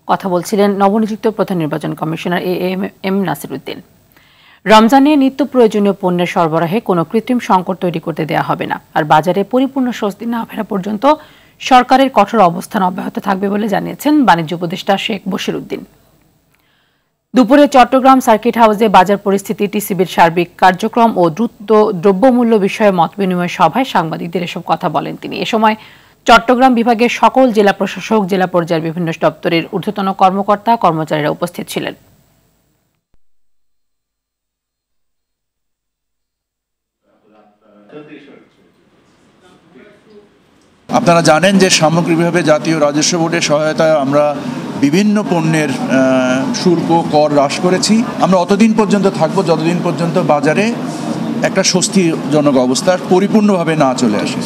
কথা বলছিলেন নবনিযুক্ত প্রধান নির্বাচন কমিশনার এম নাসির উদ্দিন। রমজানে নিত্য প্রয়োজনীয় পণ্যের সরবরাহে কোনো কৃত্রিম সংকট তৈরি করতে দেওয়া হবে না, আর বাজারে পরিপূর্ণ স্বস্তি না ফেরা পর্যন্ত সরকারের কঠোর অবস্থান অব্যাহত থাকবে বলে জানিয়েছেন বাণিজ্য উপদেষ্টা শেখ বশির উদ্দিন। দুপুরে চট্টগ্রাম সার্কিট হাউসে বাজার পরিস্থিতি, টিসিবির সার্বিক কার্যক্রম ও দ্রুত দ্রব্যমূল্য বিষয়ে মতবিনিময় সভায় সাংবাদিকদের এসব কথা বলেন তিনি। এ সময় চট্টগ্রাম বিভাগের সকল জেলা প্রশাসক, জেলা পর্যায়ের বিভিন্ন দপ্তরের ঊর্ধ্বতন কর্মকর্তা কর্মচারীরা উপস্থিত ছিলেন। আপনারা জানেন যে সামগ্রিকভাবে জাতীয় রাজস্ব বোর্ডের সহায়তায় আমরা বিভিন্ন পণ্যের শুল্ক কর হ্রাস করেছি। আমরা অতদিন পর্যন্ত থাকবো যতদিন পর্যন্ত বাজারে একটা স্বস্তিজনক অবস্থা পরিপূর্ণভাবে না চলে আসে।